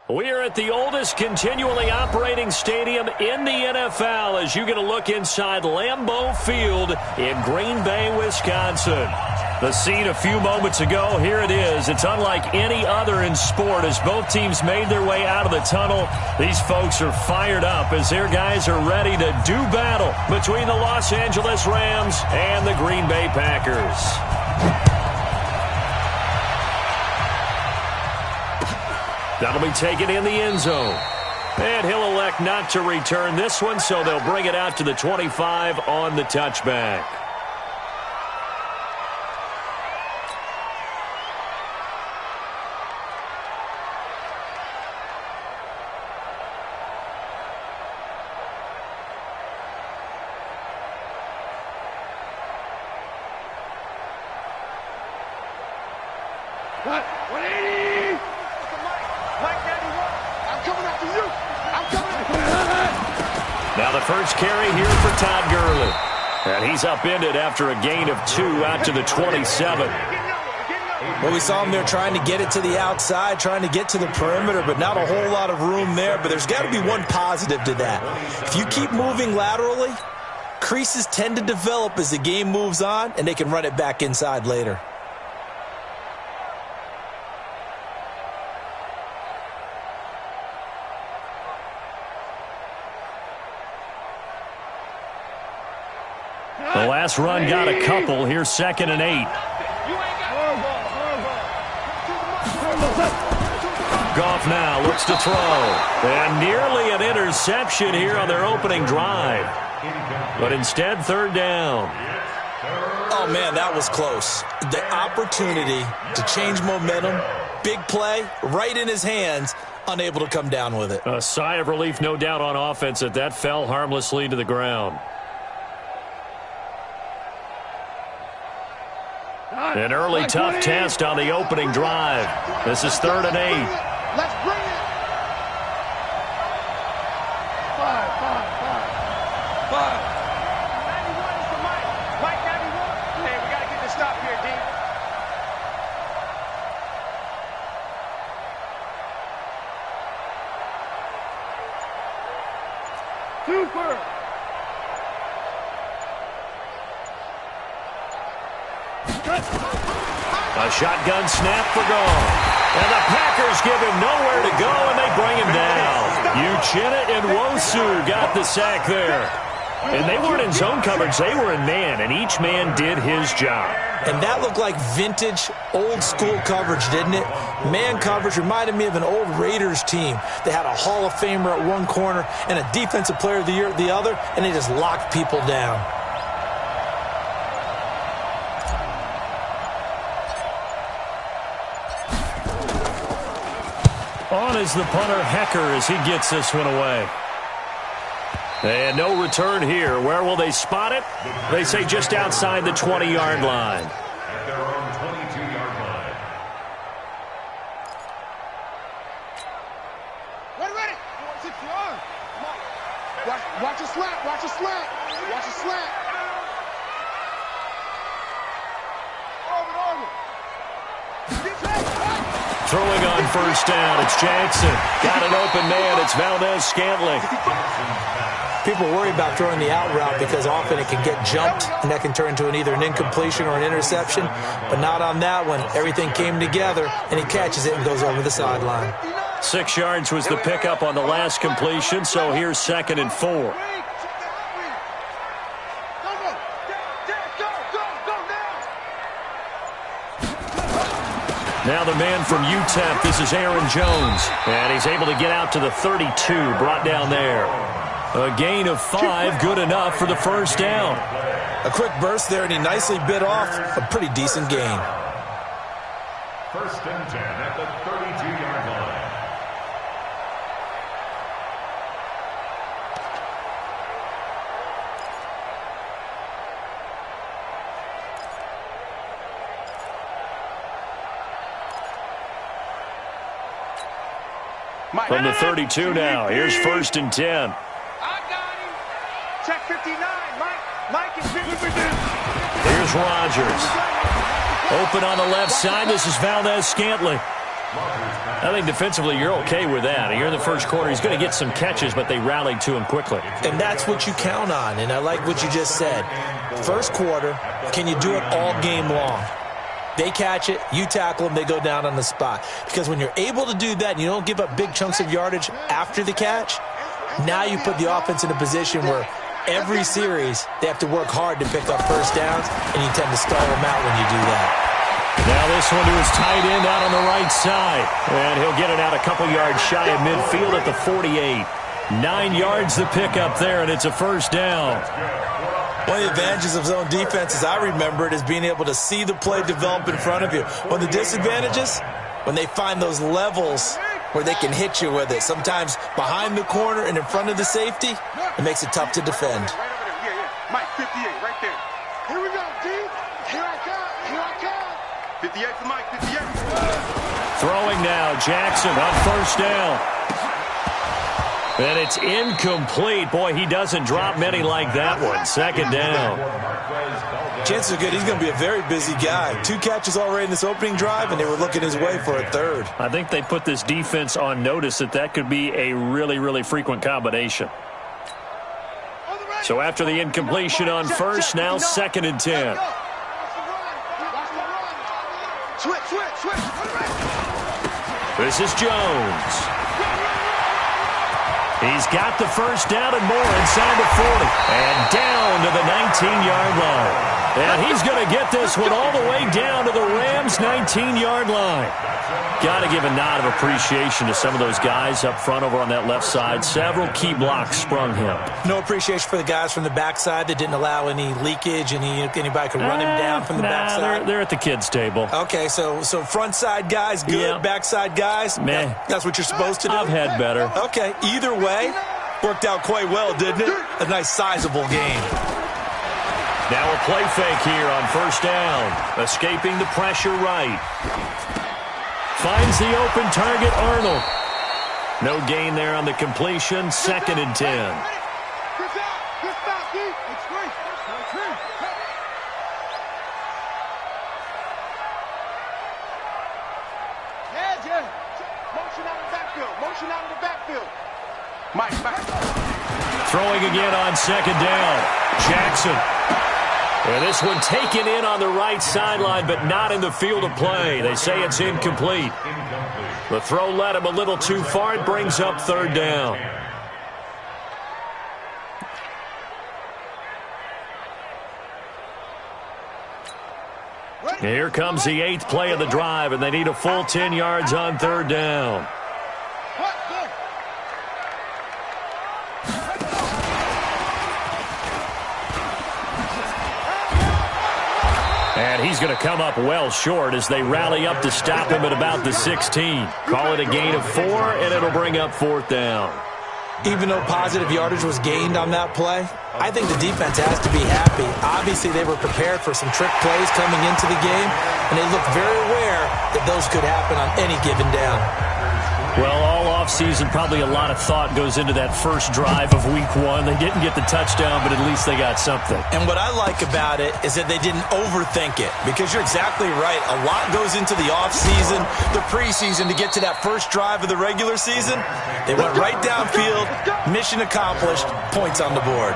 We are at the oldest continually operating stadium in the NFL as you get a look inside Lambeau Field in Green Bay, Wisconsin. The scene a few moments ago, here it is. It's unlike any other in sport as both teams made their way out of the tunnel. These folks are fired up as their guys are ready to do battle between the Los Angeles Rams and the Green Bay Packers. That'll be taken in the end zone. And he'll elect not to return this one, so they'll bring it out to the 25 on the touchback. Now the first carry here for Todd Gurley. And he's upended after a gain of 2 out to the 27. Well, we saw him there trying to get it to the outside, trying to get to the perimeter, but not a whole lot of room there. But there's got to be one positive to that. If you keep moving laterally, creases tend to develop as the game moves on, and they can run it back inside later. The last run got a couple. Here's 2nd and 8. Goff now looks to throw. And nearly an interception here on their opening drive. But instead, 3rd down. Oh, man, that was close. The opportunity to change momentum, big play, right in his hands, unable to come down with it. A sigh of relief, no doubt, on offense that fell harmlessly to the ground. An early tough test on the opening drive. This is 3rd and 8. Let's bring it. 5. 91 is the Mike. Mike 91. Hey, we got to get this stop here, D. Super. A shotgun snap for Goff. And the Packers give him nowhere to go, and they bring him down. Uchenna and Wosu got the sack there. And they weren't in zone coverage. They were in man, and each man did his job. And that looked like vintage, old-school coverage, didn't it? Man coverage reminded me of an old Raiders team. They had a Hall of Famer at one corner and a Defensive Player of the Year at the other, and they just locked people down. On is the punter, Hecker, as he gets this one away. And no return here. Where will they spot it? They say just outside the 20-yard line. At their own 22-yard line. Ready. Watch a slant. Watch a slant. Over. Throwing on 1st down, it's Jackson. Got an open man, it's Valdez-Scantling. People worry about throwing the out route because often it can get jumped, and that can turn into either an incompletion or an interception. But not on that one. Everything came together, and he catches it and goes over the sideline. 6 yards was the pickup on the last completion, so here's 2nd and 4. Now the man from UTEP, this is Aaron Jones. And he's able to get out to the 32, brought down there. A gain of 5, good enough for the 1st down. A quick burst there, and he nicely bit off a pretty decent gain. 1st and 10 at the 32-yard line. From the 32 now, here's 1st and 10. I got him. Check 59. Mike is 50. Here's Rodgers. Open on the left side. This is Valdez-Scantling. I think defensively you're okay with that. Here in the first quarter, he's going to get some catches, but they rallied to him quickly. And that's what you count on, and I like what you just said. First quarter, can you do it all game long? They catch it, you tackle them, they go down on the spot. Because when you're able to do that and you don't give up big chunks of yardage after the catch, now you put the offense in a position where every series they have to work hard to pick up first downs, and you tend to stall them out when you do that. Now this one to his tight end out on the right side. And he'll get it out a couple yards shy of midfield at the 48. 9 yards to pick up there, and it's a first down. One of the advantages of zone defense, as I remember it, is being able to see the play develop in front of you. One of the disadvantages, when they find those levels where they can hit you with it, sometimes behind the corner and in front of the safety, it makes it tough to defend. Right over there. Yeah. Mike, 58, right there. Here we go, D. Here I come. 58 for Mike, 58. Throwing now, Jackson on first down. And it's incomplete. Boy, he doesn't drop many like that one. Second down. Chances are good he's going to be a very busy guy. 2 catches already in this opening drive, and they were looking his way for a third. I think they put this defense on notice that could be a really, really frequent combination. So after the incompletion on first, now 2nd and 10. Switch. This is Jones. He's got the first down and more inside the 40. And down to the 19-yard line. And he's going to get this one all the way down to the Rams' 19-yard line. Got to give a nod of appreciation to some of those guys up front over on that left side. Several key blocks sprung him. No appreciation for the guys from the backside that didn't allow any leakage, and anybody could run him down from the backside. They're at the kids' table. Okay, so front side guys good, yeah. Backside guys, meh. That's what you're supposed to do? I've had better. Okay, either way, worked out quite well, didn't it? A nice sizable game. Now a play fake here on first down. Escaping the pressure right. Finds the open target, Arnold. No gain there on the completion. 2nd and 10. Motion out of the backfield. Mike. Throwing again on 2nd down. Jackson. And this one taken in on the right sideline, but not in the field of play. They say it's incomplete. The throw led him a little too far. It brings up 3rd down. Here comes the 8th play of the drive, and they need a full 10 yards on 3rd down. And he's going to come up well short as they rally up to stop him at about the 16. Call it a gain of 4, and it'll bring up 4th down. Even though positive yardage was gained on that play, I think the defense has to be happy. Obviously, they were prepared for some trick plays coming into the game, and they looked very aware that those could happen on any given down. Well, all offseason, probably a lot of thought goes into that first drive of Week 1. They didn't get the touchdown, but at least they got something. And what I like about it is that they didn't overthink it, because you're exactly right. A lot goes into the offseason, the preseason, to get to that first drive of the regular season. They went right downfield, mission accomplished, points on the board.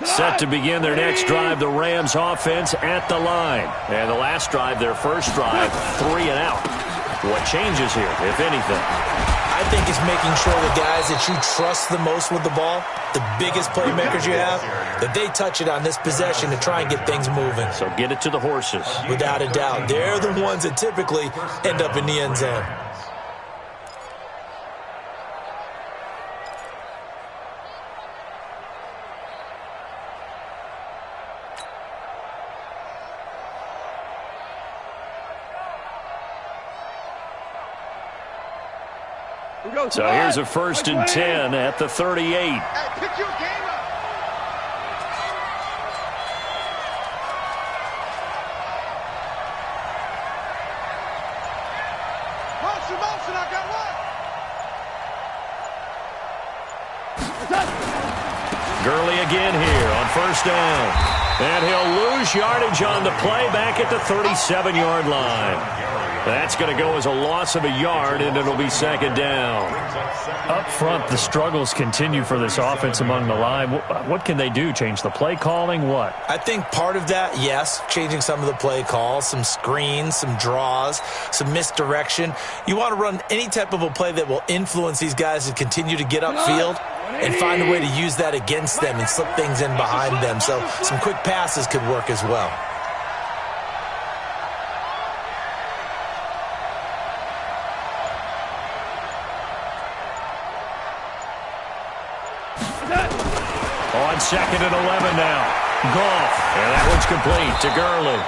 Set to begin their next drive, the Rams offense at the line. And the last drive, their first drive, 3 and out. What changes here, if anything? I think it's making sure the guys that you trust the most with the ball, the biggest playmakers you have, that they touch it on this possession to try and get things moving. So get it to the horses. Without a doubt. They're the ones that typically end up in the end zone. So here's a 1st and 10 at the 38. motion, I got one. Gurley again here on first down. And he'll lose yardage on the play back at the 37-yard line. That's going to go as a loss of a yard, and it'll be second down. Up front, the struggles continue for this offense among the line. What can they do? Change the play calling? What? I think part of that, yes, changing some of the play calls, some screens, some draws, some misdirection. You want to run any type of a play that will influence these guys to continue to get upfield and find a way to use that against them and slip things in behind them. So some quick passes could work as well. On second and 11 now. Goff. And that one's complete to Gurley.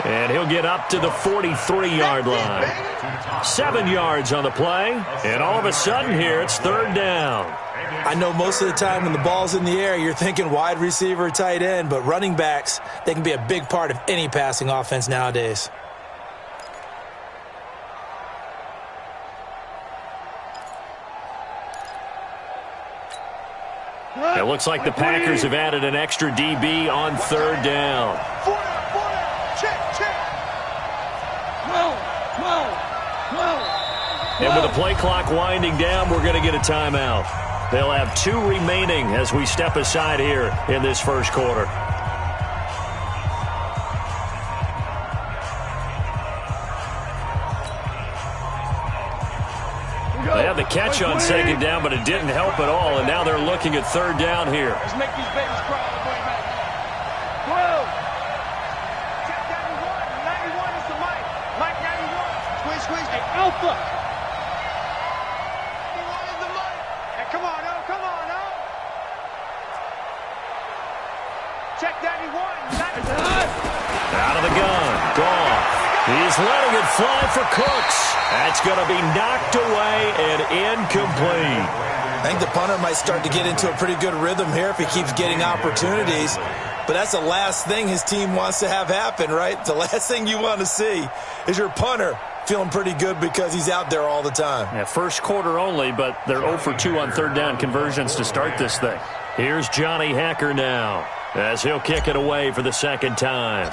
And he'll get up to the 43-yard line. 7 yards on the play. And all of a sudden here, it's third down. I know most of the time when the ball's in the air, you're thinking wide receiver, tight end, but running backs, they can be a big part of any passing offense nowadays. It looks like the Packers have added an extra DB on third down. And with the play clock winding down, we're going to get a timeout. They'll have 2 remaining as we step aside here in this first quarter. They had the catch on second down, but it didn't help at all, and now they're looking at third down here. Let's make these babies cry on the way back. 12. Check 91. 91 is the mic. Mike 91. Squeeze, squeeze. Hey, Alpha. 91 is the mic. Hey, come on, oh, come on, oh. Check 91. 91. Out of the gun. Goff. He's letting it fly for Cooks. That's going to be knocked away and incomplete. I think the punter might start to get into a pretty good rhythm here if he keeps getting opportunities. But that's the last thing his team wants to have happen, right? The last thing you want to see is your punter feeling pretty good because he's out there all the time. Yeah, first quarter only, but they're 0 for 2 on third down conversions to start this thing. Here's Johnny Hacker now as he'll kick it away for the second time.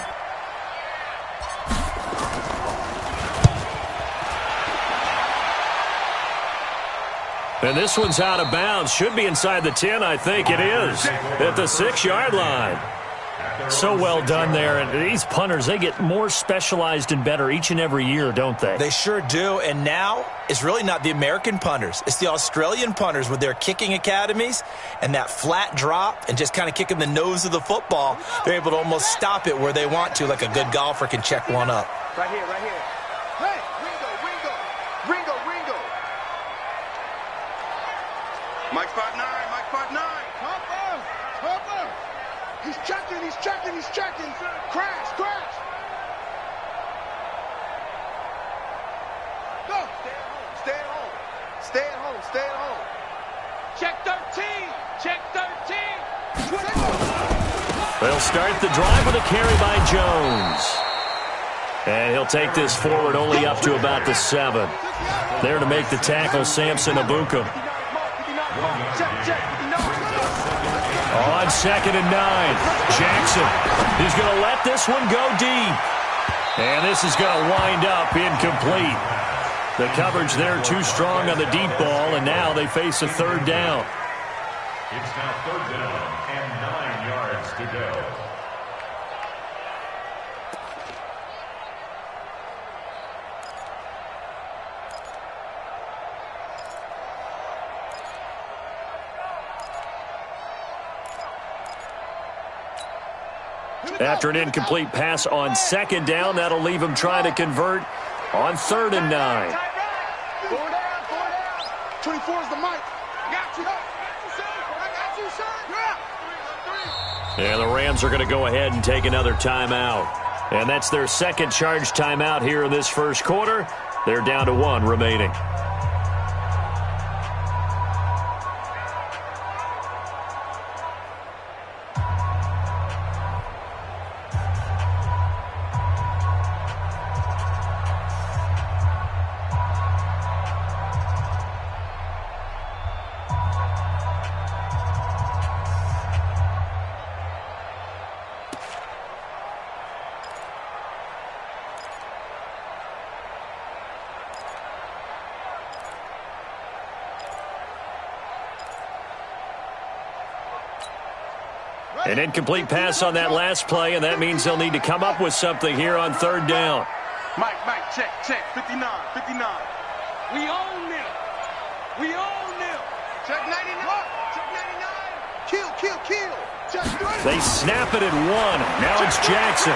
And this one's out of bounds. Should be inside the 10, I think it is. At the 6-yard line. So well done there. And these punters, they get more specialized and better each and every year, don't they? They sure do. And now it's really not the American punters. It's the Australian punters with their kicking academies and that flat drop and just kind of kicking the nose of the football. They're able to almost stop it where they want to, like a good golfer can check one up. Right here, right here. Hey, Ringo. Mike 5'9", Mike 5'9". Hopper. He's checking. Crash. Go. Stay at home. Check 13. 20. They'll start the drive with a carry by Jones. And he'll take this forward only up to about the 7. There to make the tackle, Samson Abuka. On second and 9, Jackson is going to let this one go deep. And this is going to wind up incomplete. The coverage there too strong on the deep ball, and now they face a third down. It's now third down and 9 yards to go. After an incomplete pass on second down, that'll leave him trying to convert on third and 9. 24 is the mic. Got you, sir. And the Rams are going to go ahead and take another timeout. And that's their second charge timeout here in this first quarter. They're down to 1 remaining. An incomplete pass on that last play, and that means they'll need to come up with something here on third down. Mike, check, 59. We own them. Check 99. Check 99. Kill. Check 3. They snap it at 1. Now it's Jackson.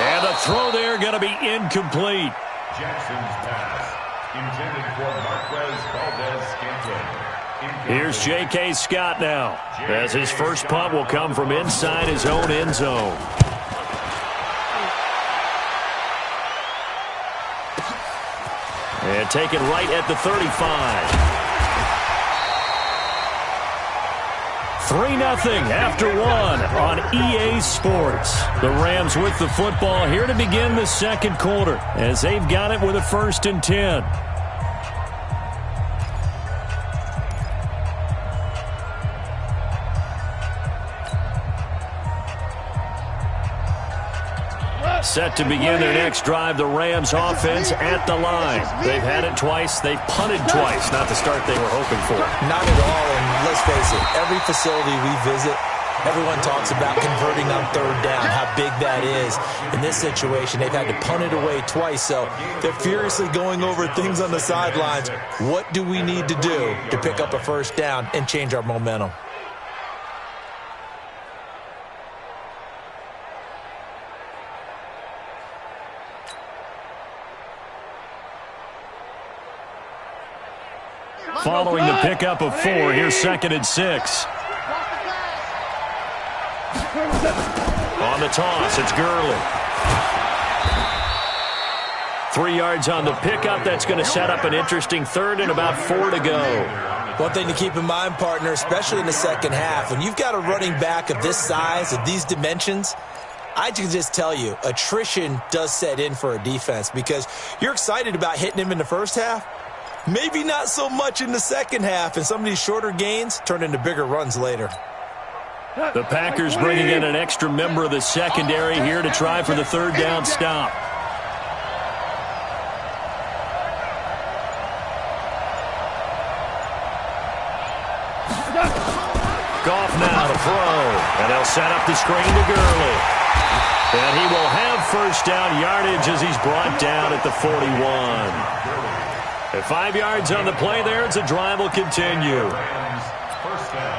And the throw there going to be incomplete. Jackson's pass intended for Marquez Valdez-Scantling. Here's J.K. Scott now, as his first punt will come from inside his own end zone. And take it right at the 35. 3-0 after 1 on EA Sports. The Rams with the football here to begin the second quarter, as they've got it with a 1st and 10. Set to begin their next drive, the Rams offense at the line. They've had it twice. They've punted twice. Not the start they were hoping for. Not at all, and let's face it, every facility we visit, everyone talks about converting on third down, how big that is. In this situation, they've had to punt it away twice, so they're furiously going over things on the sidelines. What do we need to do to pick up a first down and change our momentum? Following the pickup of 4, here's 2nd and 6. On the toss, it's Gurley. 3 yards on the pickup. That's going to set up an interesting 3rd and about 4 to go. One thing to keep in mind, partner, especially in the second half, when you've got a running back of this size, of these dimensions, I can just tell you, attrition does set in for a defense because you're excited about hitting him in the first half. Maybe not so much in the second half, and some of these shorter gains turn into bigger runs later. The Packers bringing in an extra member of the secondary here to try for the 3rd down stop. Goff now to throw, and they'll set up the screen to Gurley. And he will have first down yardage as he's brought down at the 41. At 5 yards on the play there, the drive will continue. First down.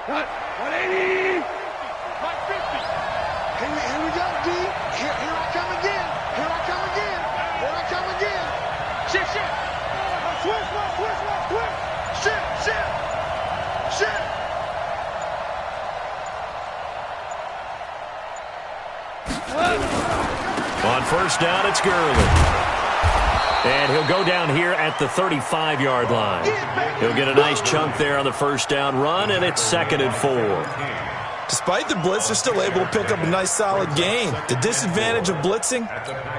Cut. 180. 150. Here we go, D. Here I come again. Shit. Switch. Shit. On first down, it's Gurley. And he'll go down here at the 35-yard line. He'll get a nice chunk there on the first down run, and it's 2nd and 4. Despite the blitz, they're still able to pick up a nice, solid gain. The disadvantage of blitzing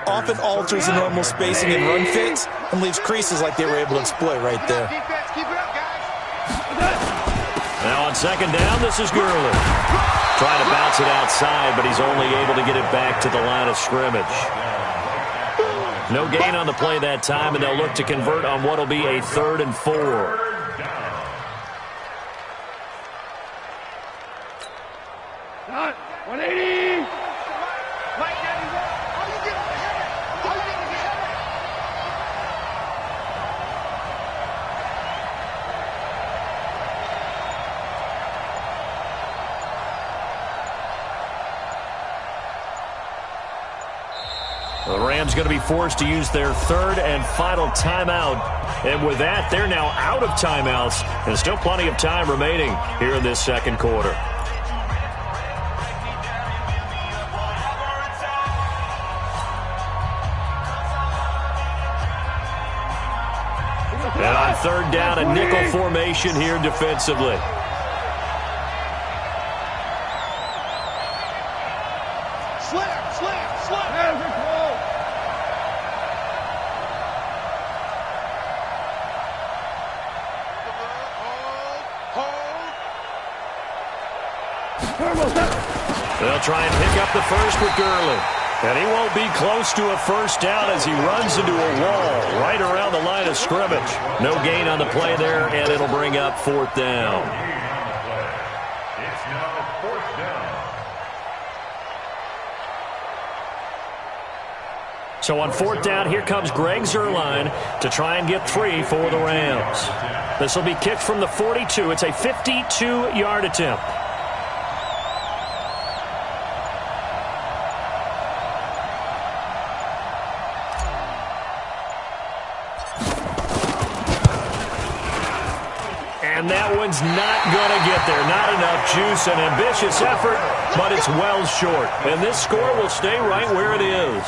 often alters the normal spacing and run fits and leaves creases like they were able to exploit right there. Now on 2nd down, this is Gurley. Trying to bounce it outside, but he's only able to get it back to the line of scrimmage. No gain on the play that time, and they'll look to convert on what will be a 3rd and 4. Cut. 180. The Rams going to be forced to use their 3rd and final timeout. And with that, they're now out of timeouts. And still plenty of time remaining here in this second quarter. And on 3rd down, a nickel formation here defensively. They'll try and pick up the first with Gurley. And he won't be close to a first down as he runs into a wall right around the line of scrimmage. No gain on the play there, and it'll bring up fourth down. It's now fourth down. So on fourth down, here comes Greg Zuerlein to try and get 3 for the Rams. This will be kicked from the 42. It's a 52-yard attempt. And that one's not going to get there. Not enough juice. An ambitious effort, but it's well short. And this score will stay right where it is.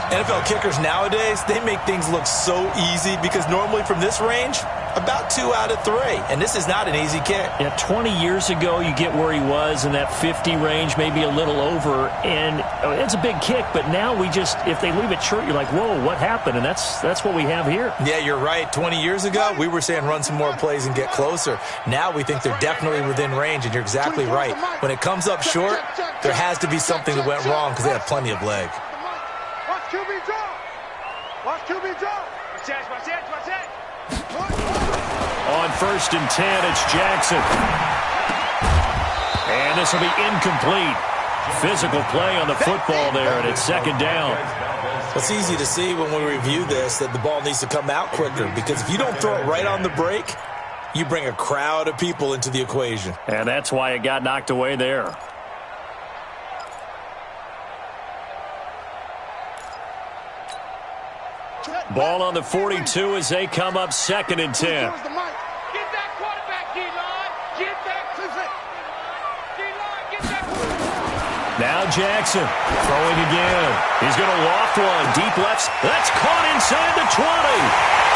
NFL kickers nowadays, they make things look so easy because normally from this range, about 2 out of 3. And this is not an easy kick. Yeah, 20 years ago, you get where he was in that 50 range, maybe a little over. And it's a big kick, but now we just, if they leave it short, you're like, whoa, what happened? And that's what we have here. Yeah, you're right. 20 years ago, we were saying run some more plays and get closer. Now we think they're definitely within range, and you're exactly right. When it comes up short, there has to be something that went wrong because they have plenty of leg. Watch QB draw. Watch QB draw. Watch it. On first and 10, it's Jackson. And this will be incomplete. Physical play on the football there, and it's second down. It's easy to see when we review this that the ball needs to come out quicker because if you don't throw it right on the break, you bring a crowd of people into the equation. And that's why it got knocked away there. Ball on the 42 as they come up second and 10. Get that quarterback, D-line. Get that. D-line, get that. Now Jackson throwing again. He's going to loft one. Deep left. That's caught inside the 20.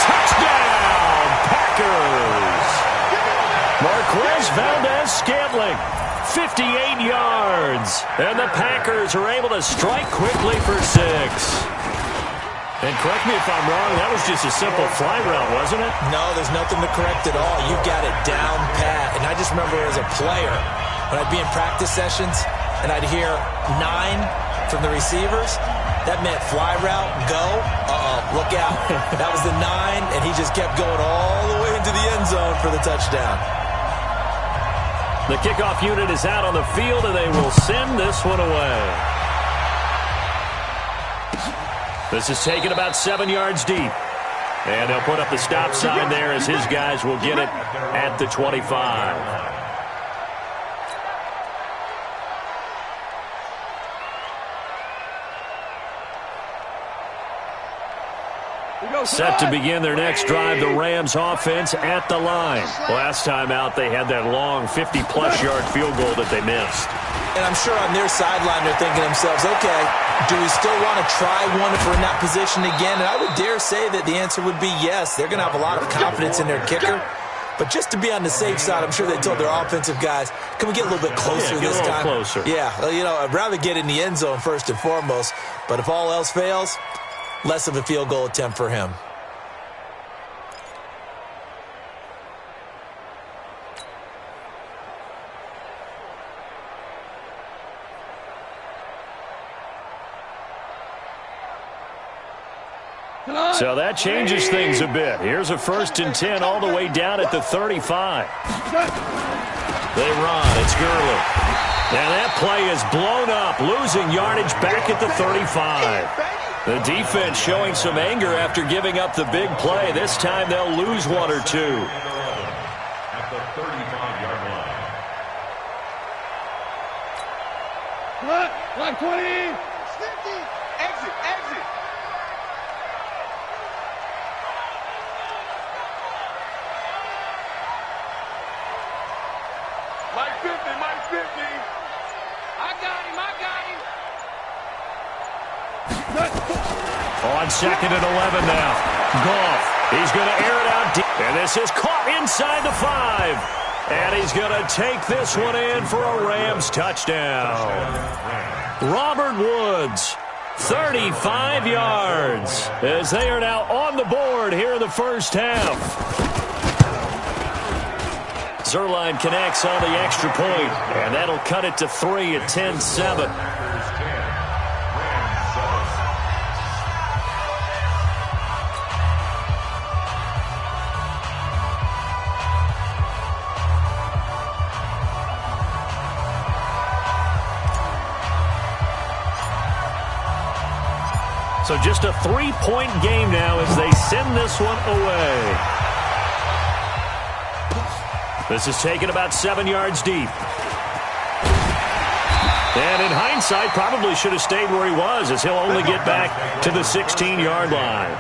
Touchdown, Packers. Marquez Valdez-Scantling, 58 yards. And the Packers are able to strike quickly for 6. And correct me if I'm wrong, that was just a simple fly route, wasn't it? No, there's nothing to correct at all. You got it down pat. And I just remember as a player, when I'd be in practice sessions and I'd hear 9 from the receivers, that meant fly route, go, look out. That was the 9, and he just kept going all the way into the end zone for the touchdown. The kickoff unit is out on the field, and they will send this one away. This is taken about 7 yards deep. And they'll put up the stop sign there as his guys will get it at the 25. Set to begin their next drive, the Rams offense at the line. Last time out, they had that long 50-plus yard field goal that they missed. And I'm sure on their sideline they're thinking to themselves, okay, do we still want to try one if we're in that position again? And I would dare say that the answer would be yes. They're going to have a lot of confidence in their kicker. But just to be on the safe side, I'm sure they told their offensive guys, can we get a little bit closer this time? Closer. Yeah, you know, I'd rather get in the end zone first and foremost. But if all else fails, less of a field goal attempt for him. So that changes things a bit. Here's a first and 10 all the way down at the 35. They run. It's Gurley. And that play is blown up, losing yardage back at the 35. The defense showing some anger after giving up the big play. This time they'll lose 1 or 2. At the 35-yard line. 120. 50. Exit. Mike 50. I got him. On second and 11 now. Goff. He's going to air it out deep. And this is caught inside the 5. And he's going to take this one in for a Rams touchdown. Robert Woods, 35 yards, as they are now on the board here in the first half. Zerline connects on the extra point, and that'll cut it to 3 at 10-7. So just a 3-point game now as they send this one away. This is taken about 7 yards deep. And in hindsight, probably should have stayed where he was, as he'll only get back to the 16-yard line.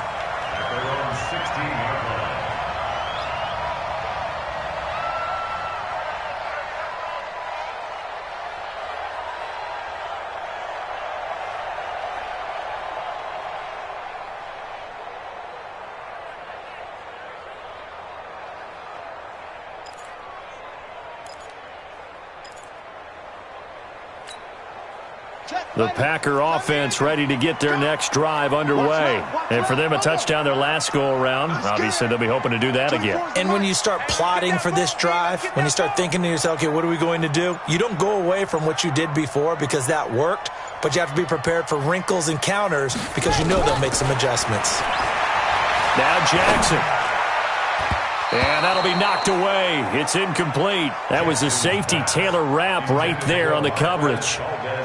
The Packer offense ready to get their next drive underway. And for them, a touchdown their last go-around. Obviously, they'll be hoping to do that again. And when you start plotting for this drive, when you start thinking to yourself, okay, what are we going to do? You don't go away from what you did before because that worked, but you have to be prepared for wrinkles and counters because you know they'll make some adjustments. Now Jackson. And that'll be knocked away. It's incomplete. That was a safety Taylor Rapp right there on the coverage.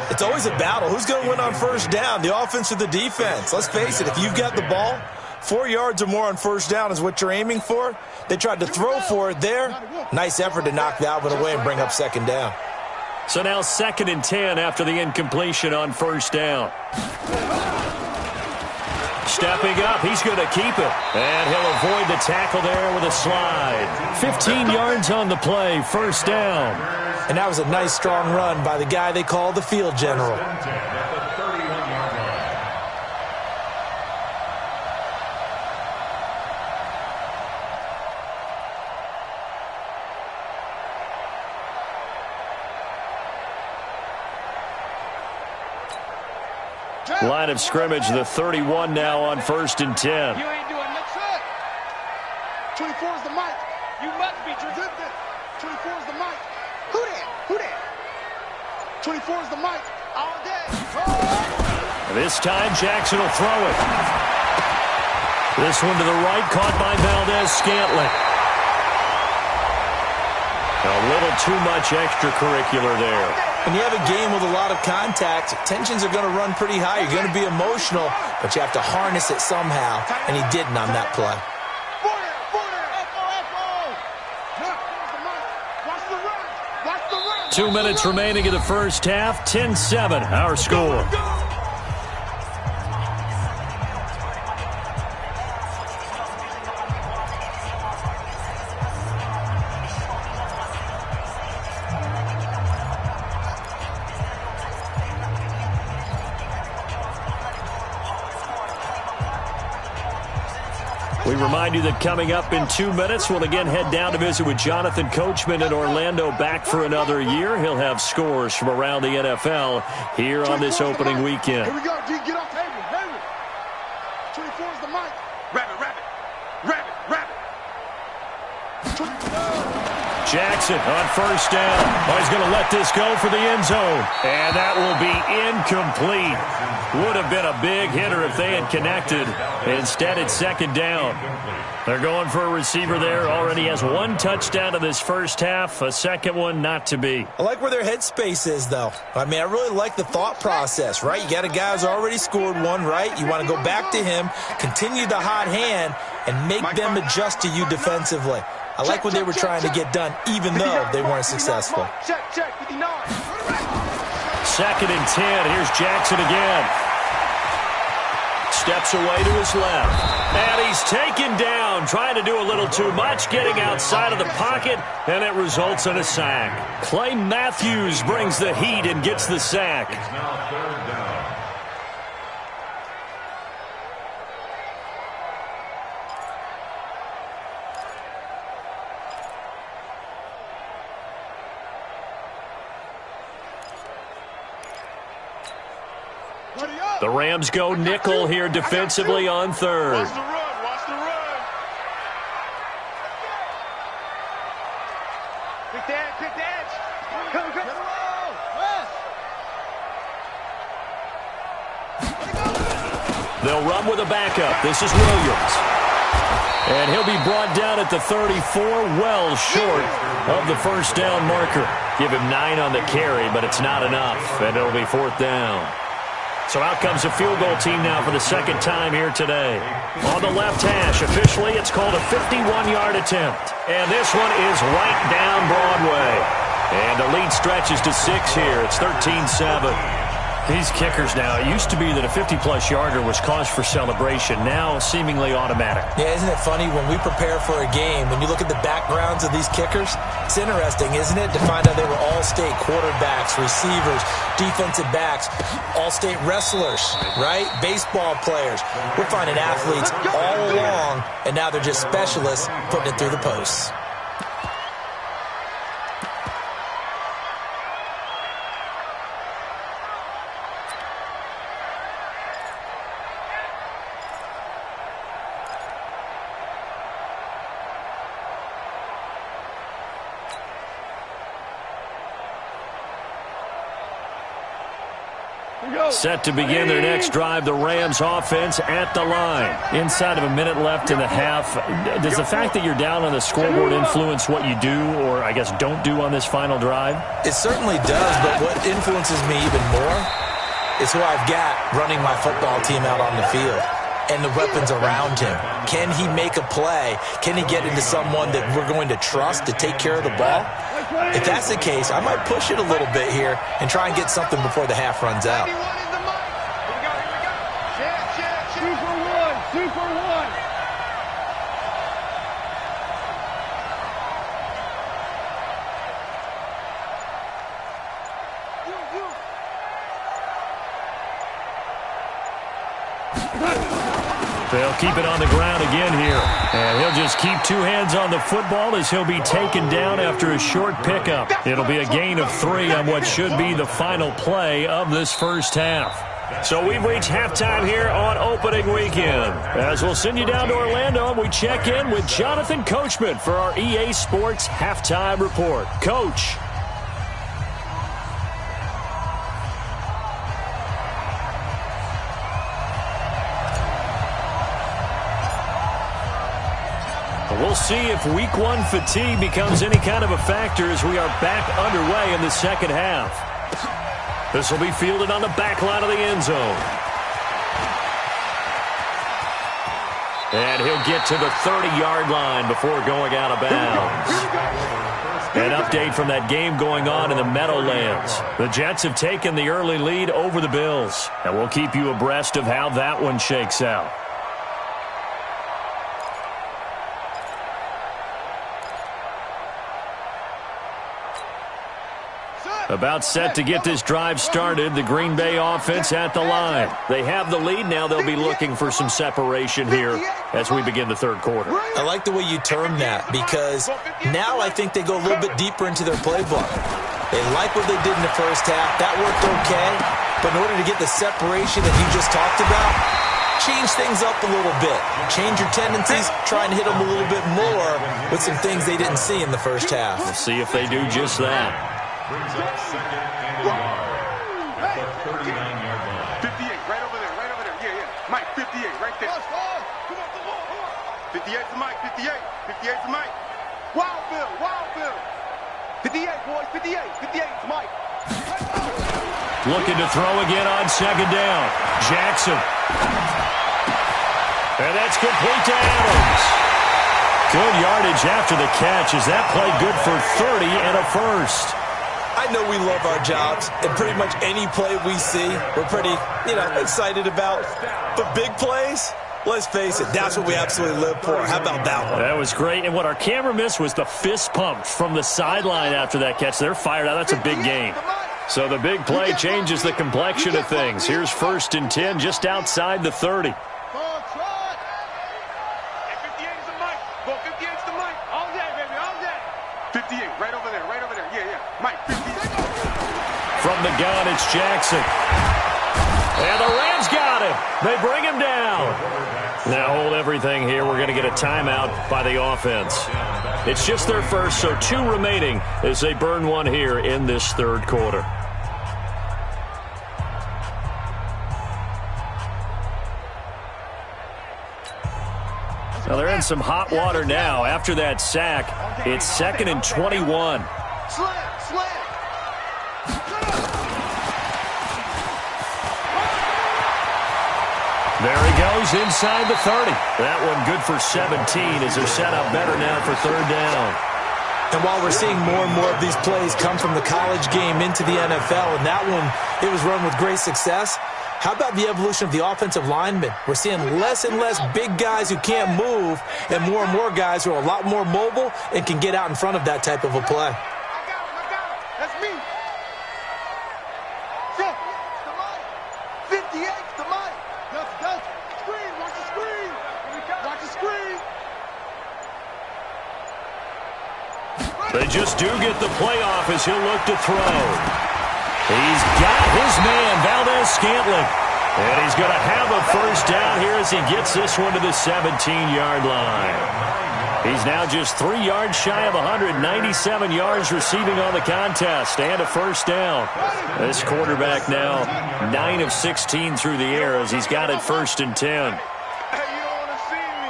It's always a battle. Who's going to win on first down, the offense or the defense? Let's face it, if you've got the ball, 4 yards or more on first down is what you're aiming for. They tried to throw for it there. Nice effort to knock that one away and bring up second down. So now 2nd and 10 after the incompletion on first down. Stepping up, he's going to keep it. And he'll avoid the tackle there with a slide. 15 yards on the play, first down. And that was a nice, strong run by the guy they call the field general. Line of scrimmage, the 31 now on 1st and 10. You ain't doing nothing. 24 is the mic. You must be driven. 24 is the mic. Who that? Who that? 24 is the mic. All day. Oh. This time Jackson will throw it. This one to the right, caught by Valdez-Scantling. A little too much extracurricular there. When you have a game with a lot of contact, tensions are going to run pretty high. You're going to be emotional, but you have to harness it somehow, and he didn't on that play. 2 minutes remaining in the first half, 10-7, our score. We remind you that coming up in 2 minutes, we'll again head down to visit with Jonathan Coachman in Orlando, back for another year. He'll have scores from around the NFL here on this opening weekend. Here we go, D. Get off table. Hurry. 24 is the mic. Rabbit, rabbit. Rabbit, rabbit. Jackson on first down. Oh, he's going to let this go for the end zone. And that will be incomplete. Would have been a big hitter if they had connected. Instead, it's second down. They're going for a receiver there. Already has 1 touchdown in this first half. A second one not to be. I like where their headspace is, though. I mean, I really like the thought process, right? You got a guy who's already scored one, right? You want to go back to him, continue the hot hand, and make them adjust to you defensively. I like what they were trying to get done, even though they weren't successful. Check, 59. 2nd and 10. Here's Jackson again. Steps away to his left. And he's taken down, trying to do a little too much, getting outside of the pocket, and it results in a sack. Clay Matthews brings the heat and gets the sack. It's now 3rd down. The Rams go nickel here defensively on 3rd. Watch the run. Watch the run. They'll run with a backup. This is Williams. And he'll be brought down at the 34, well short of the first down marker. Give him 9 on the carry, but it's not enough, and it'll be 4th down. So out comes the field goal team now for the second time here today. On the left hash, officially, it's called a 51-yard attempt. And this one is right down Broadway. And the lead stretches to 6 here. It's 13-7. These kickers now, it used to be that a 50-plus yarder was cause for celebration, now seemingly automatic. Yeah, isn't it funny when we prepare for a game, when you look at the backgrounds of these kickers, it's interesting, isn't it, to find out they were all-state quarterbacks, receivers, defensive backs, all-state wrestlers, right? Baseball players. We're finding athletes all along, and now they're just specialists putting it through the posts. Set to begin their next drive, the Rams offense at the line. Inside of a minute left in the half, does the fact that you're down on the scoreboard influence what you do or, I guess, don't do on this final drive? It certainly does, but what influences me even more is who I've got running my football team out on the field and the weapons around him. Can he make a play? Can he get into someone that we're going to trust to take care of the ball? If that's the case, I might push it a little bit here and try and get something before the half runs out. They'll keep it on the ground again here. And he'll just keep 2 hands on the football as he'll be taken down after a short pickup. It'll be a gain of 3 on what should be the final play of this first half. So we've reached halftime here on opening weekend. As we'll send you down to Orlando, and we check in with Jonathan Coachman for our EA Sports Halftime Report. Coach. We'll see if Week 1 fatigue becomes any kind of a factor as we are back underway in the second half. This will be fielded on the back line of the end zone. And he'll get to the 30-yard line before going out of bounds. An update from that game going on in the Meadowlands. The Jets have taken the early lead over the Bills. And we'll keep you abreast of how that one shakes out. About set to get this drive started, the Green Bay offense at the line. They have the lead. Now they'll be looking for some separation here as we begin the third quarter. I like the way you term that because now I think they go a little bit deeper into their playbook. They like what they did in the first half. That worked okay. But in order to get the separation that you just talked about, change things up a little bit. Change your tendencies. Try and hit them a little bit more with some things they didn't see in the first half. We'll see if they do just that. Brings up 2nd and 1 at the 39-yard line. 58, right over there, yeah. Mike, 58, right there. 58 to Mike, 58 to Mike. Wild Bill. 58, boys, 58 to Mike. Looking to throw again on second down. Jackson. And that's complete to Adams. Good yardage after the catch. Is that play good for 30 and a first? I know we love our jobs, and pretty much any play we see, we're pretty, excited about. But big plays, let's face it, that's what we absolutely live for. How about that one? That was great, and what our camera missed was the fist pump from the sideline after that catch. They're fired out. That's a big gain. So the big play changes the complexion of things. Here's 1st and 10 just outside the 30. 58, right over there, yeah. Mike, 58. From the gun, it's Jackson. And the Rams got him. They bring him down. Now hold everything here. We're going to get a timeout by the offense. It's just their first, so 2 remaining as they burn one here in this third quarter. Well, they're in some hot water now. After that sack, it's 2nd and 21. There he goes inside the 30. That one good for 17 as they're set up better now for 3rd down. And while we're seeing more and more of these plays come from the college game into the NFL, and that one, it was run with great success, how about the evolution of the offensive linemen? We're seeing less and less big guys who can't move and more guys who are a lot more mobile and can get out in front of that type of a play. I got him. That's me. 58's the mic. That's screen. Watch the screen. Watch the screen. They just do get the play off as he'll look to throw. He's got his man, Valdez-Scantling. And he's going to have a 1st down here as he gets this one to the 17-yard line. He's now just 3 yards shy of 197 yards receiving on the contest and a 1st down. This quarterback now 9 of 16 through the air as he's got it 1st and 10. Hey, you don't want to see me.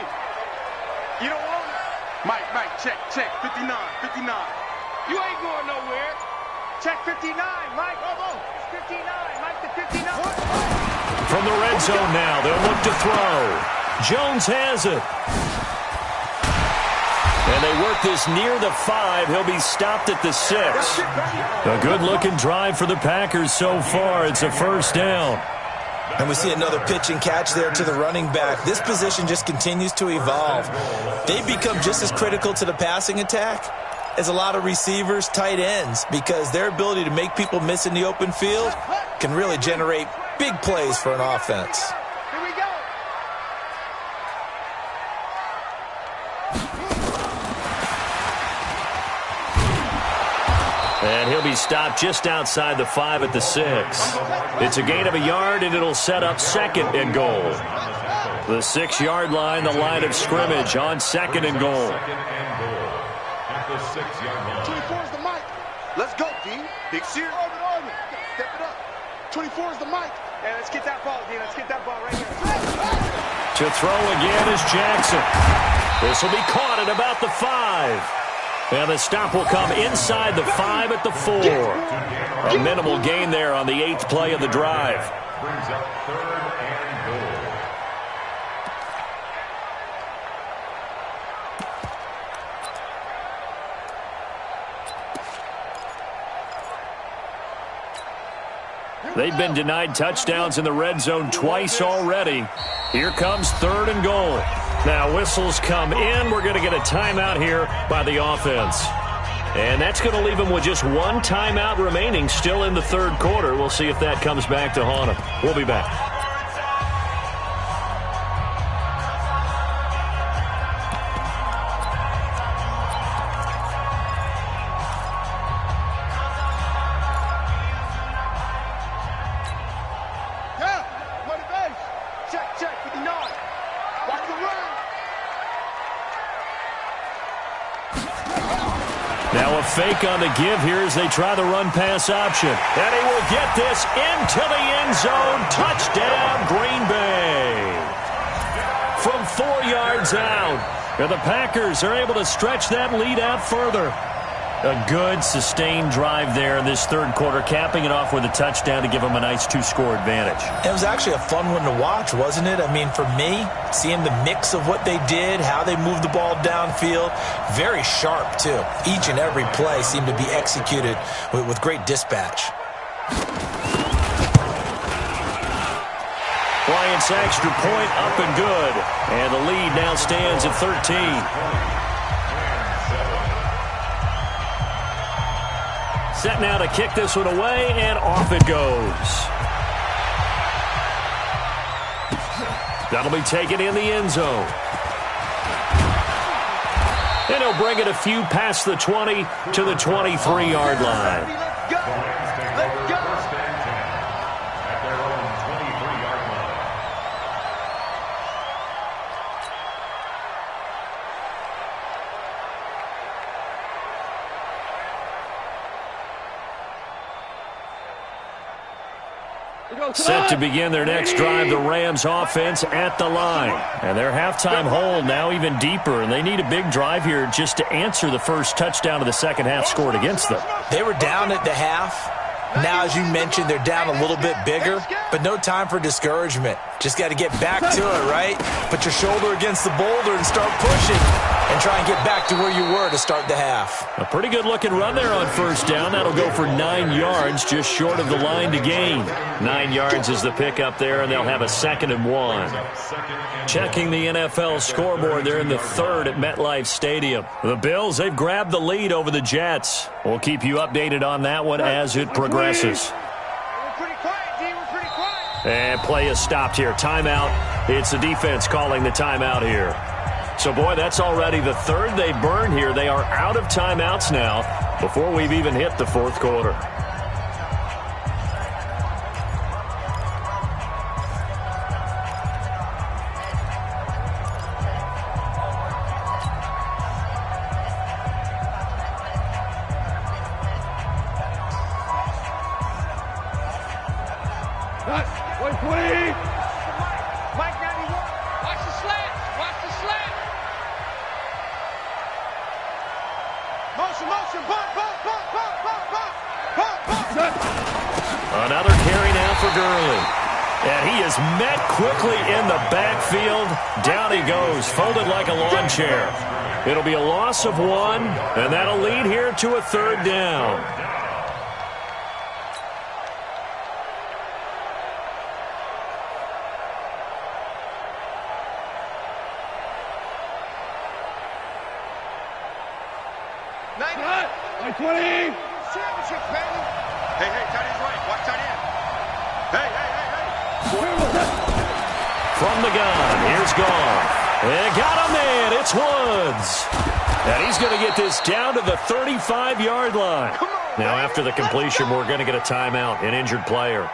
You don't want it? Mike, check. 59. You ain't going nowhere. Check 59, Mike. It's 59. Mike to 59. From the red zone now, they'll look to throw. Jones has it. And they work this near the 5. He'll be stopped at the 6. A good-looking drive for the Packers so far. It's a 1st down. And we see another pitch and catch there to the running back. This position just continues to evolve. They become just as critical to the passing attack as a lot of receivers, tight ends, because their ability to make people miss in the open field can really generate big plays for an offense. Here we go. And he'll be stopped just outside the 5 at the 6. It's a gain of a yard, and it'll set up 2nd and goal. The 6-yard line, the line of scrimmage on 2nd and goal. At the 6-yard line. 24 is the mic. Let's go, D. Big Sear. Step it up. 24 is the mic. Hey, let's get that ball, D. Let's get that ball right here. To throw again is Jackson. This will be caught at about the 5. And the stop will come inside the 5 at the 4. A minimal gain there on the 8th play of the drive. Brings up 3rd and goal. They've been denied touchdowns in the red zone twice already. Here comes 3rd and goal. Now whistles come in. We're going to get a timeout here by the offense. And that's going to leave them with just 1 timeout remaining still in the 3rd quarter. We'll see if that comes back to haunt them. We'll be back. Fake on the give here as they try the run-pass option. And he will get this into the end zone. Touchdown, Green Bay. From 4 yards out. And the Packers are able to stretch that lead out further. A good, sustained drive there in this 3rd quarter, capping it off with a touchdown to give them a nice 2-score advantage. It was actually a fun one to watch, wasn't it? I mean, for me, seeing the mix of what they did, how they moved the ball downfield, very sharp, too. Each and every play seemed to be executed with great dispatch. Bryant's extra point up and good. And the lead now stands at 13. Set now to kick this one away, and off it goes. That'll be taken in the end zone. And he'll bring it a few past the 20 to the 23-yard line. Let's go. Let's go. First and 10 at their own 23-yard line. Set to begin their next drive, the Rams offense at the line. And their halftime hole now even deeper, and they need a big drive here just to answer the first touchdown of the second half scored against them. They were down at the half. Now, as you mentioned, they're down a little bit bigger, but no time for discouragement. Just got to get back to it, right? Put your shoulder against the boulder and start pushing and try and get back to where you were to start the half. A pretty good-looking run there on first down. That'll go for 9 yards, just short of the line to gain. 9 yards is the pickup there, and they'll have a 2nd and 1. Checking the NFL scoreboard, they're in the 3rd at MetLife Stadium. The Bills, they've grabbed the lead over the Jets. We'll keep you updated on that one as it progresses. And play is stopped here. Timeout. It's the defense calling the timeout here. So, boy, that's already the 3rd they've burned here. They are out of timeouts now before we've even hit the 4th quarter. Another carry now for Gurley. And he is met quickly in the backfield. Down he goes, folded like a lawn chair. It'll be a loss of 1, and that'll lead here to a 3rd down. From the gun, here's Goff. And got a man, it's Woods. And he's going to get this down to the 35-yard line. Now, after the completion, we're going to get a timeout, an injured player.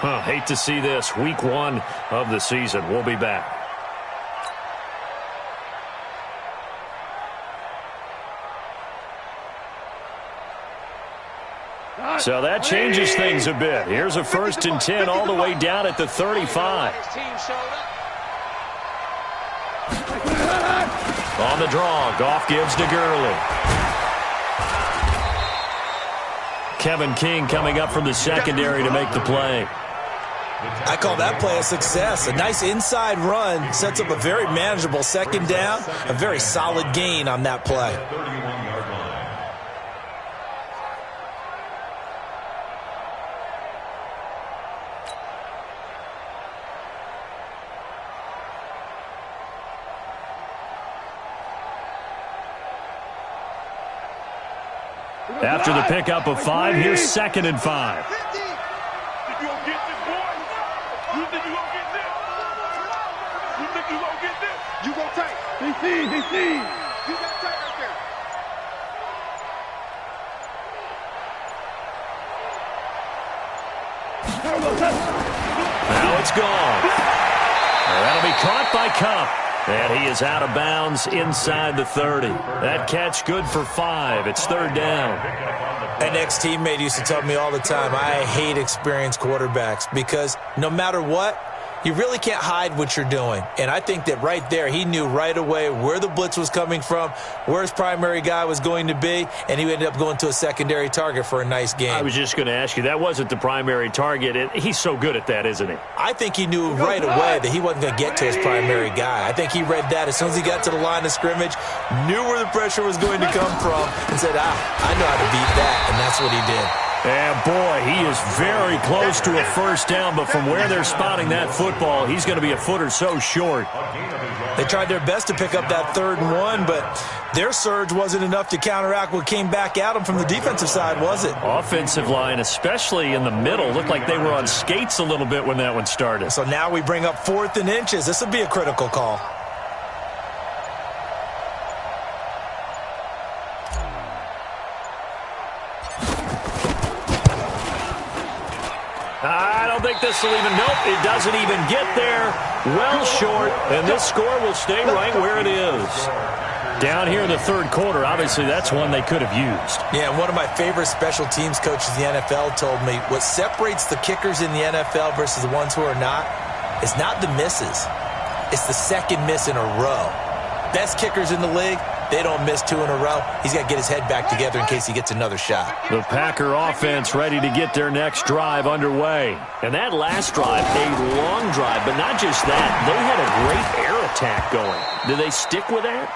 Hate to see this. Week 1 of the season. We'll be back. So that changes things a bit. Here's a 1st and 10 all the way down at the 35. On the draw, Goff gives to Gurley. Kevin King coming up from the secondary to make the play. I call that play a success. A nice inside run sets up a very manageable 2nd down. A very solid gain on that play. After the pickup of 5, here's 2nd and 5. You gonna take. He sees. You got to take right there. Now it's gone. That'll be caught by Kupp. And he is out of bounds inside the 30. That catch good for 5. It's 3rd down. An ex-teammate used to tell me all the time, I hate experienced quarterbacks because no matter what, you really can't hide what you're doing. And I think that right there, he knew right away where the blitz was coming from, where his primary guy was going to be, and he ended up going to a secondary target for a nice game. I was just going to ask you, that wasn't the primary target. He's so good at that, isn't he? I think he knew right away that he wasn't going to get to his primary guy. I think he read that as soon as he got to the line of scrimmage, knew where the pressure was going to come from, and said, I know how to beat that, and that's what he did. And, boy, he is very close to a 1st down, but from where they're spotting that football, he's going to be a foot or so short. They tried their best to pick up that 3rd and 1, but their surge wasn't enough to counteract what came back at them from the defensive side, was it? Offensive line, especially in the middle, looked like they were on skates a little bit when that one started. So now we bring up 4th and inches. This will be a critical call. I don't think this will even, nope, it doesn't even get there. Well short, and this score will stay right where it is. Down here in the third quarter, obviously that's one they could have used. Yeah, one of my favorite special teams coaches in the NFL told me what separates the kickers in the NFL versus the ones who are not is not the misses. It's the second miss in a row. Best kickers in the league, they don't miss 2 in a row. He's got to get his head back together in case he gets another shot. The Packer offense ready to get their next drive underway. And that last drive, a long drive, but not just that. They had a great air attack going. Do they stick with that?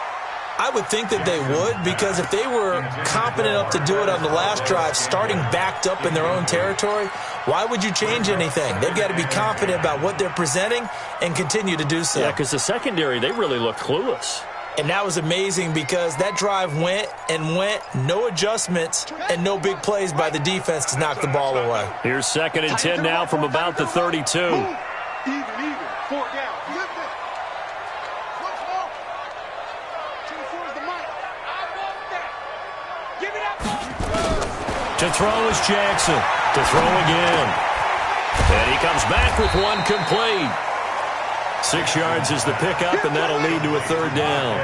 I would think that they would, because if they were confident enough to do it on the last drive, starting backed up in their own territory, why would you change anything? They've got to be confident about what they're presenting and continue to do so. Yeah, because the secondary, they really look clueless. And that was amazing because that drive went and went, no adjustments and no big plays by the defense to knock the ball away. Here's 2nd and 10 now from about the 32. Even. 4 down. Lift it. Once more. 24 is the mic. I want that. Give me that ball. To throw is Jackson. To throw again. And he comes back with one complete. 6 yards is the pickup, and that'll lead to a 3rd down.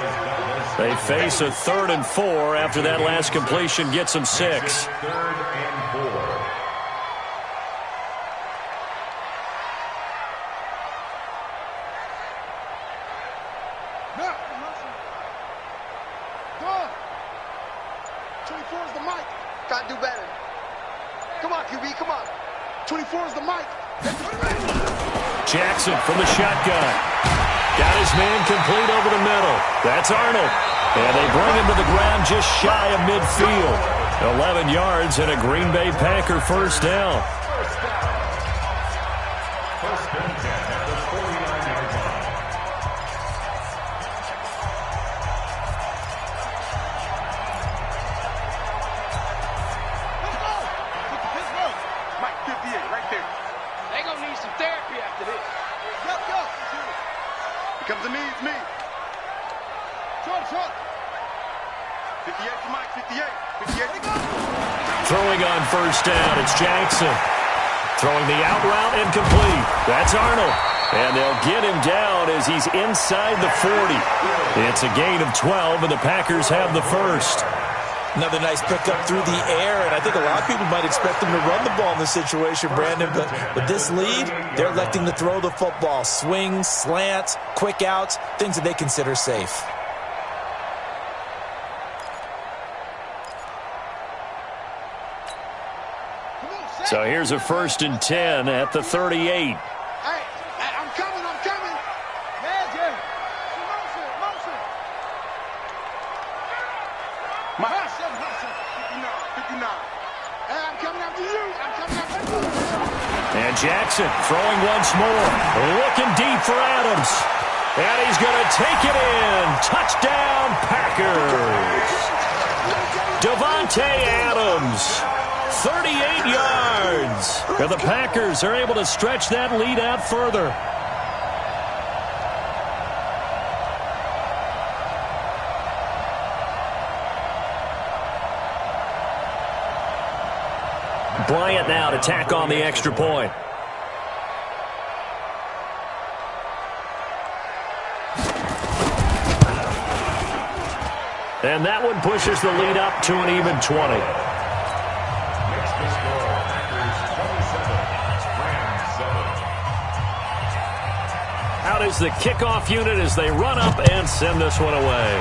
They face a 3rd and 4 after that last completion gets them 6. 3rd and 4. No. Go. 24 is the mic. Got to do better. Come on, QB, come on. 24 is the mic. Jackson from the shotgun. Got his man complete over the middle. That's Arnold. And they bring him to the ground just shy of midfield. 11 yards and a Green Bay Packer 1st down. First and 10 at the 49-yard line. Let's go. Let's go. Mike, 58, right there. They gonna need some therapy after this. Yup. Here comes to me, it's me. Truck. 58 to Mike, 58. 58 to go. Throwing on 1st down, it's Jackson. Throwing the out route and complete. That's Arnold. And they'll get him down as he's inside the 40. It's a gain of 12, and the Packers have the 1st. Another nice pickup through the air, and I think a lot of people might expect them to run the ball in this situation, Brandon, but with this lead, they're electing to throw the football. Swings, slants, quick outs, things that they consider safe. So here's a 1st and 10 at the 38. Hey, I'm coming. Magic. Motion. My 59. Hey, I'm coming after you. And Jackson throwing once more. Looking deep for Adams. And he's going to take it in. Touchdown, Packers. Devontae Adams. 38 yards. And the Packers are able to stretch that lead out further. Bryant now to tack on the extra point. And that one pushes the lead up to an even 20. Makes the score Packers 27, Rams 7. Out is the kickoff unit as they run up and send this one away.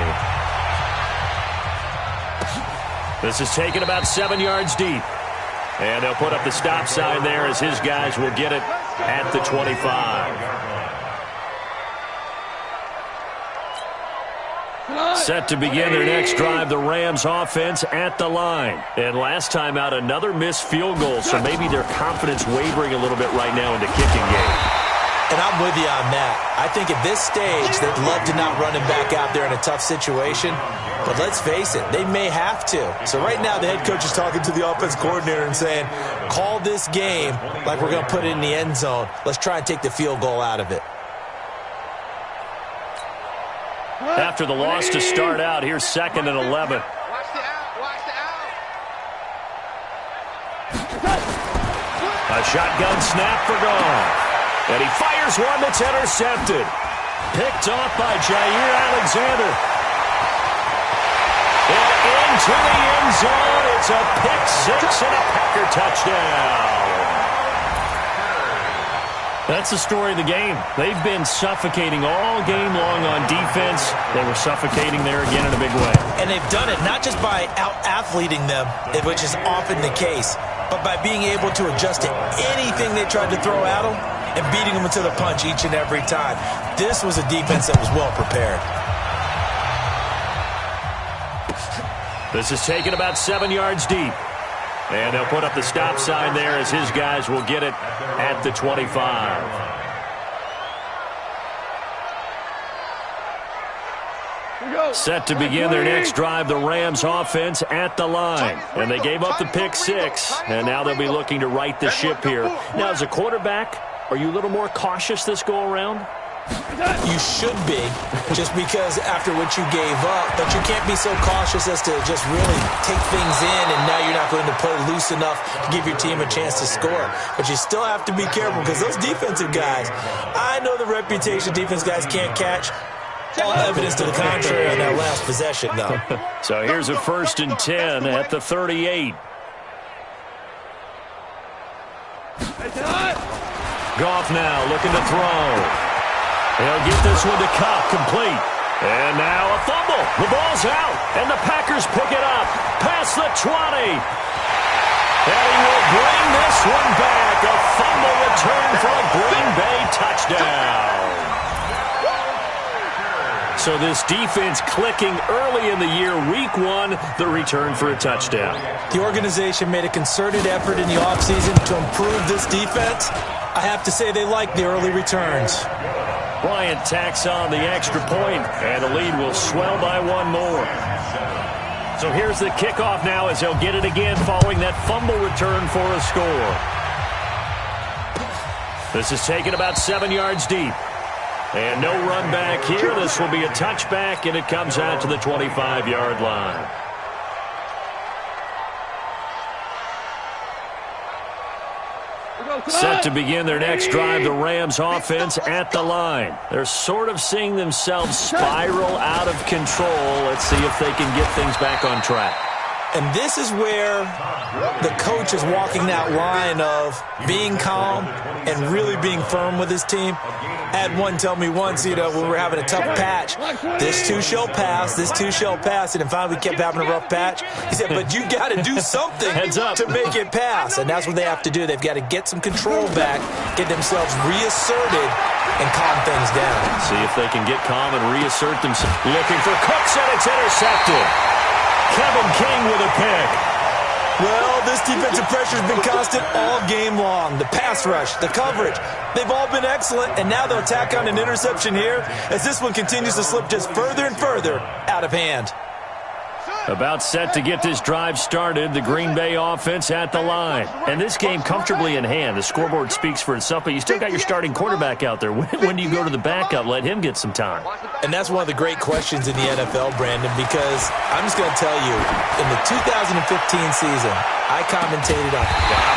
This is taken about 7 yards deep. And they'll put up the stop sign there as his guys will get it at the 25. Set to begin their next drive, the Rams offense at the line. And last time out, another missed field goal, so maybe their confidence wavering a little bit right now in the kicking game. And I'm with you on that. I think at this stage, they'd love to not run him back out there in a tough situation. But let's face it, they may have to. So right now, the head coach is talking to the offense coordinator and saying, call this game like we're going to put it in the end zone. Let's try and take the field goal out of it. After the loss to start out, here's 2nd and 11. Watch the out. A shotgun snap for Goff. And he fires one that's intercepted. Picked off by Jair Alexander. And into the end zone. It's a pick six and a Packer touchdown. That's the story of the game. They've been suffocating all game long on defense. They were suffocating there again in a big way. And they've done it not just by out-athleting them, which is often the case, but by being able to adjust to anything they tried to throw at them and beating them to the punch each and every time. This was a defense that was well prepared. This is taken about 7 yards deep. And they'll put up the stop sign there as his guys will get it at the 25. Set to begin their next drive, the Rams offense at the line. And they gave up the pick six, and now they'll be looking to right the ship here. Now, as a quarterback, are you a little more cautious this go-around? You should be, just because after what you gave up, but you can't be so cautious as to just really take things in, and now you're not going to play loose enough to give your team a chance to score. But you still have to be careful, because those defensive guys, I know the reputation defense guys can't catch. All evidence to the contrary on that last possession, though. So here's a 1st and 10 at the 38. Goff now looking to throw. He'll get this one to Cup, complete. And now a fumble. The ball's out, and the Packers pick it up past the 20. And he will bring this one back. A fumble return for a Green Bay touchdown. So this defense clicking early in the year, week one, the return for a touchdown. The organization made a concerted effort in the offseason to improve this defense. I have to say they like the early returns. Bryant tacks on the extra point, and the lead will swell by one more. So here's the kickoff now as they'll get it again following that fumble return for a score. This is taken about 7 yards deep. And no run back here. This will be a touchback, and it comes out to the 25-yard line. Set to begin their next drive, the Rams offense at the line. They're sort of seeing themselves spiral out of control. Let's see if they can get things back on track. And this is where the coach is walking that line of being calm and really being firm with his team. I had one tell me once, when we were having a tough patch, this too shall pass, this too shall pass, and then finally we kept having a rough patch. He said, but you got to do something to make it pass, and that's what they have to do. They've got to get some control back, get themselves reasserted, and calm things down. See if they can get calm and reassert themselves. Looking for Cooks, and it's intercepted. Kevin King with a pick. Well, this defensive pressure has been constant all game long. The pass rush, the coverage, they've all been excellent, and now they'll tack on an interception here as this one continues to slip just further and further out of hand. About set to get this drive started, the Green Bay offense at the line. And this game comfortably in hand. The scoreboard speaks for itself, but you still got your starting quarterback out there. When do you go to the backup? Let him get some time. And that's one of the great questions in the NFL, Brandon, because I'm just going to tell you, in the 2015 season, I commentated on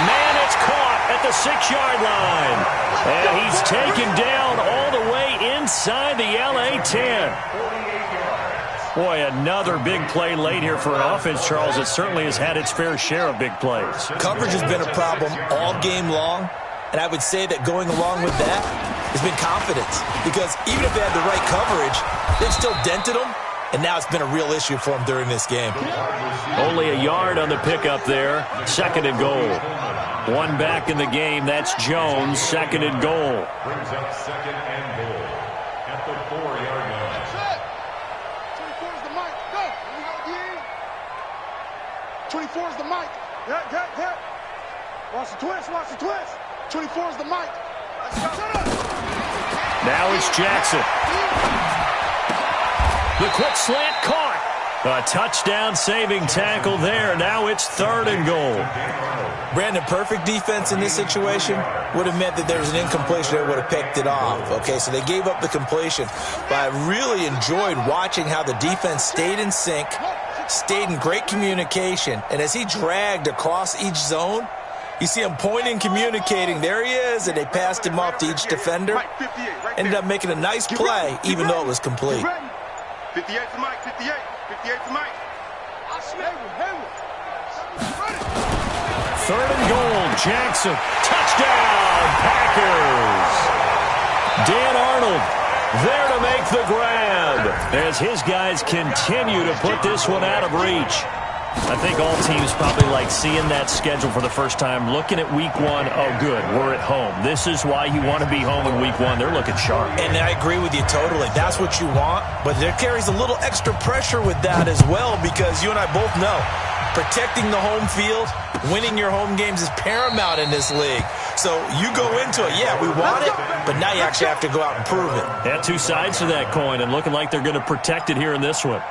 man, it's caught at the 6-yard line. And he's taken down all the way inside the LA 10. Boy, another big play late here for an offense, Charles. It certainly has had its fair share of big plays. Coverage has been a problem all game long, and I would say that going along with that has been confidence, because even if they had the right coverage, they've still dented them, and now it's been a real issue for them during this game. Only a yard on the pickup there. 2nd and goal. One back in the game. That's Jones. 2nd and goal. Brings up 2nd and goal at the 4-yard line. 24 is the mic. Go. 24 is the mic. Get. Watch the twist. 24 is the mic. Let's go. Now it's Jackson. The quick slant caught. A touchdown-saving tackle there. Now it's 3rd and goal. Brandon, perfect defense in this situation would have meant that there was an incompletion that would have picked it off. Okay, so they gave up the completion. But I really enjoyed watching how the defense stayed in sync, stayed in great communication, and as he dragged across each zone, you see him pointing, communicating. There he is, and they passed him off to each defender. Ended up making a nice play, even though it was complete. 58 to Mike, 58 to Mike. Third and goal, Jackson. Touchdown, Packers. Dan Arnold there to make the grab as his guys continue to put this one out of reach. I think all teams probably like seeing that schedule for the first time, looking at week one. Oh, good, we're at home. This is why you want to be home in week one. They're looking sharp. And I agree with you totally. That's what you want, but there carries a little extra pressure with that as well because you and I both know protecting the home field, winning your home games is paramount in this league. So you go into it, yeah, we want it, but now you actually have to go out and prove it. Yeah, two sides to that coin, and looking like they're going to protect it here in this one.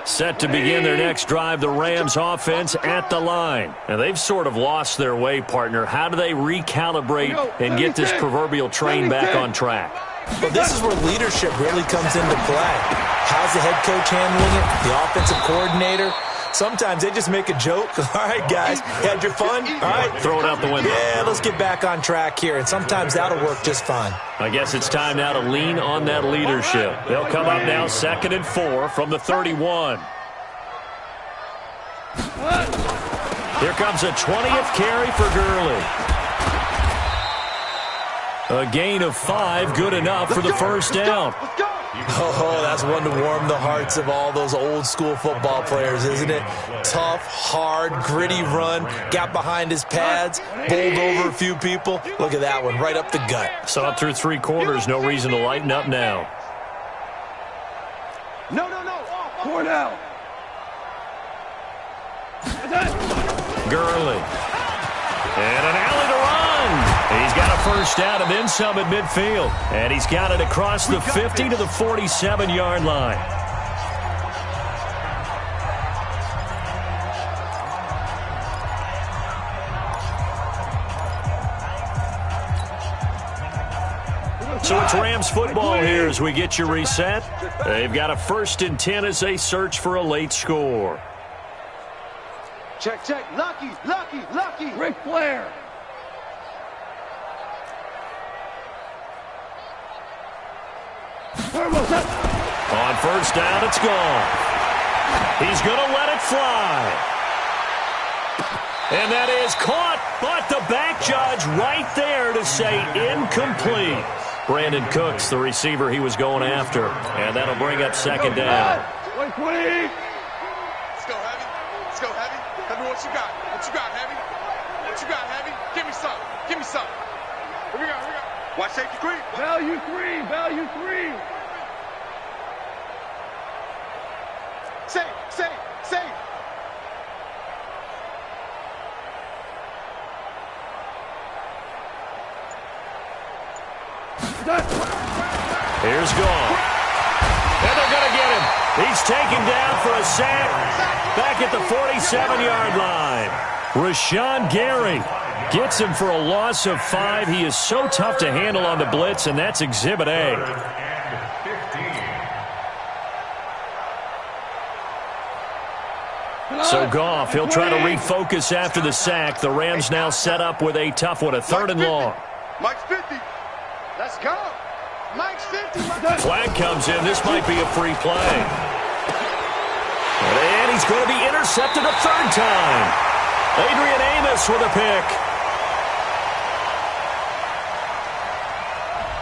Set to begin their next drive, the Rams offense at the line. Now, they've sort of lost their way, partner. How do they recalibrate and get this proverbial train back on track? Well, this is where leadership really comes into play. How's the head coach handling it? The offensive coordinator? Sometimes they just make a joke. All right, guys, had your fun? All right. Throw it out the window. Yeah, let's get back on track here, and sometimes that'll work just fine. I guess it's time now to lean on that leadership. They'll come up now 2nd and 4 from the 31. Here comes a 20th carry for Gurley. A gain of 5, good enough for the first down. Oh, that's one to warm the hearts of all those old-school football players, isn't it? Tough, hard, gritty run, got behind his pads, bowled over a few people. Look at that one, right up the gut. Saw it through 3 quarters, no reason to lighten up now. No. 4 down. Gurley. And an alley to run. He's got a first down and then some at midfield. And he's got it across the 50 to the 47-yard line. So it's Rams football here as we get you reset. They've got a 1st and 10 as they search for a late score. Check. Lucky. Ric Flair. On first down, it's gone. He's going to let it fly. And that is caught, but the back judge right there to say incomplete. Brandon Cooks, the receiver he was going after. And that'll bring up 2nd down. Let's go, Heavy. Tell me what you got. Heavy? What you got, Heavy? Give me some. Here we go. Watch safety creep. Value three. Safe. Here's gone. And they're going to get him. He's taken down for a sack back at the 47-yard line. Rashawn Gary gets him for a loss of 5. He is so tough to handle on the blitz, and that's Exhibit A. So Goff, he'll try to refocus after the sack. The Rams now set up with a tough one, a 3rd and long. Mike's 50. Let's go. Mike's 50. Flag comes in. This might be a free play. And he's going to be intercepted a 3rd time. Adrian Amos with a pick.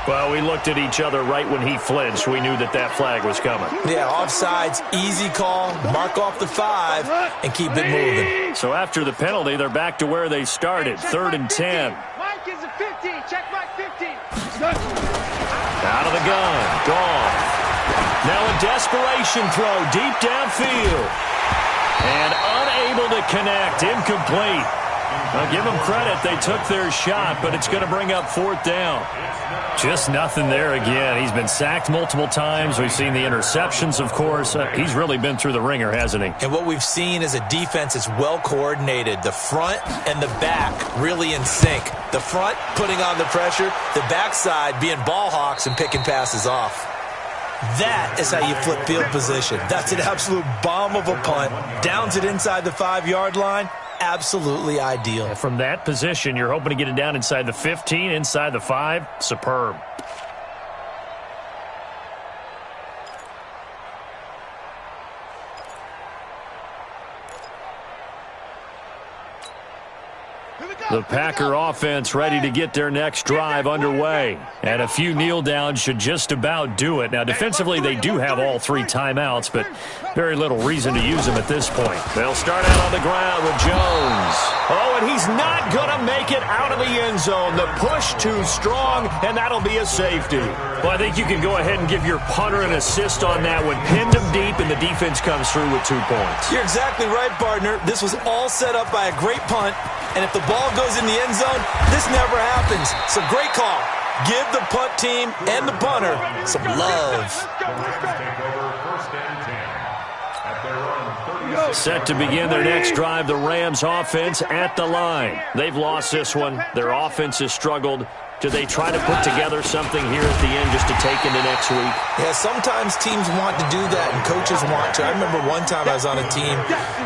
Well, we looked at each other right when he flinched. We knew that flag was coming. Yeah, offsides, easy call, mark off the 5, and keep it moving. So after the penalty, they're back to where they started, 3rd and 10. Mike is a 50. Check Mike 50. Out of the gun, Goff. Now a desperation throw deep downfield. And unable to connect, incomplete. I'll give them credit. They took their shot, but it's going to bring up 4th down. Just nothing there again. He's been sacked multiple times. We've seen the interceptions, of course. He's really been through the ringer, hasn't he? And what we've seen is a defense that's well coordinated. The front and the back really in sync. The front putting on the pressure, the backside being ball hawks and picking passes off. That is how you flip field position. That's an absolute bomb of a punt. Downs it inside the 5-yard line. Absolutely ideal. And from that position, you're hoping to get it down inside the 15, inside the 5. Superb. The Packer offense ready to get their next drive underway. And a few kneel downs should just about do it. Now, defensively, they do have all 3 timeouts, but very little reason to use them at this point. They'll start out on the ground with Jones. Oh, and he's not going to make it out of the end zone. The push too strong, and that'll be a safety. Well, I think you can go ahead and give your punter an assist on that one. Pinned him deep, and the defense comes through with 2 points. You're exactly right, partner. This was all set up by a great punt. And if the ball goes in the end zone, this never happens. So great call. Give the punt team and the punter some love. Set to begin their next drive, the Rams offense at the line. They've lost this one. Their offense has struggled. Do they try to put together something here at the end just to take into next week? Yeah, sometimes teams want to do that and coaches want to. I remember one time I was on a team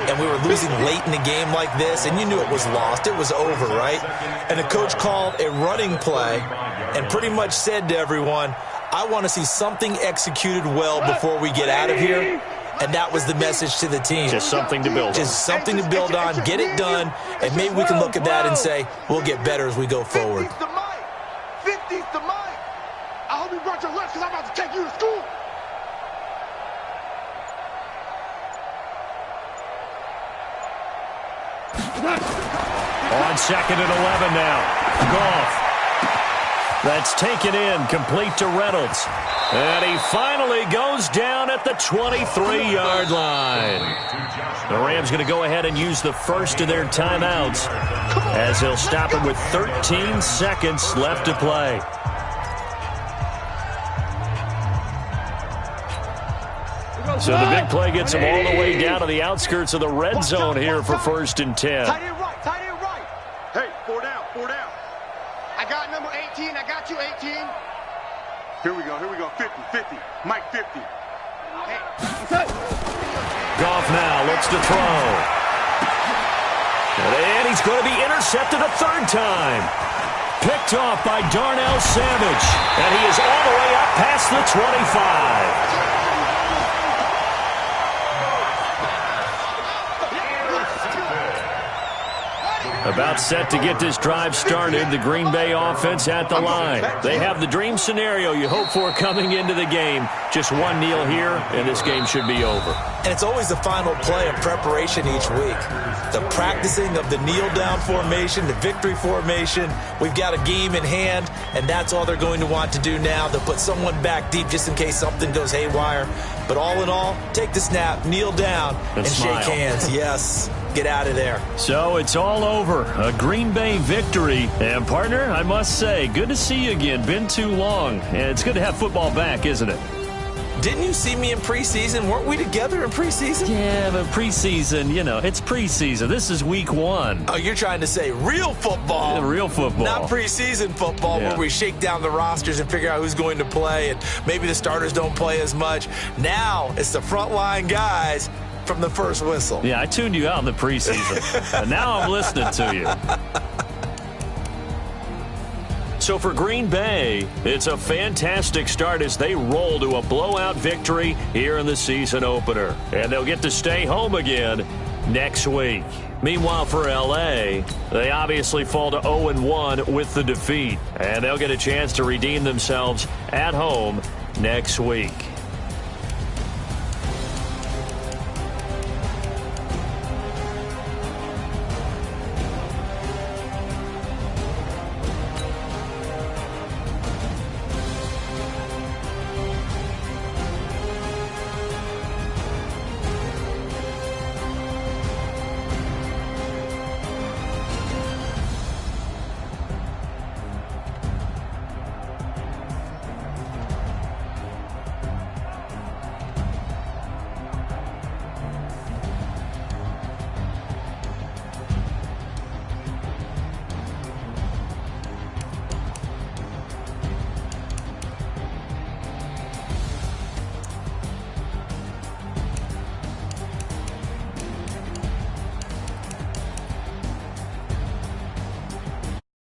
and we were losing late in the game like this, and you knew it was lost. It was over, right? And the coach called a running play and pretty much said to everyone, I want to see something executed well before we get out of here. And that was the message to the team. Just something to build on. Just something to build on, get it done, and maybe we can look at that and say, we'll get better as we go forward. 50's the mic. I hope you brought your lunch because I'm about to take you to school. On 2nd and 11 now. Goff. That's taken in, complete to Reynolds. And he finally goes down at the 23-yard line. The Rams going to go ahead and use the first of their timeouts as they'll stop it with 13 seconds left to play. So the big play gets them all the way down to the outskirts of the red zone here for 1st and 10. Tight end right, tight end right. Hey, 4 down, 4 down. I got number 18, I got you 18. Here we go, 50, 50, Mike 50. Hey. Goff now looks to throw. And he's going to be intercepted a 3rd time. Picked off by Darnell Savage. And he is all the way up past the 25. About set to get this drive started, the Green Bay offense at the line. They have the dream scenario you hope for coming into the game. Just one kneel here, and this game should be over. And it's always the final play of preparation each week. The practicing of the kneel-down formation, the victory formation. We've got a game in hand, and that's all they're going to want to do now. They'll put someone back deep just in case something goes haywire. But all in all, take the snap, kneel down, and shake hands. Yes. Get out of there. So it's all over. A Green Bay victory. And, partner, I must say, good to see you again. Been too long. And it's good to have football back, isn't it? Didn't you see me in preseason? Weren't we together in preseason? Yeah, but preseason, you know, it's preseason. This is week 1. Oh, you're trying to say real football. Yeah, real football. Not preseason football where we shake down the rosters and figure out who's going to play, and maybe the starters don't play as much. Now it's the frontline guys from the first whistle. Yeah, I tuned you out in the preseason. And now I'm listening to you. So for Green Bay, it's a fantastic start as they roll to a blowout victory here in the season opener. And they'll get to stay home again next week. Meanwhile, for L.A., they obviously fall to 0-1 with the defeat. And they'll get a chance to redeem themselves at home next week.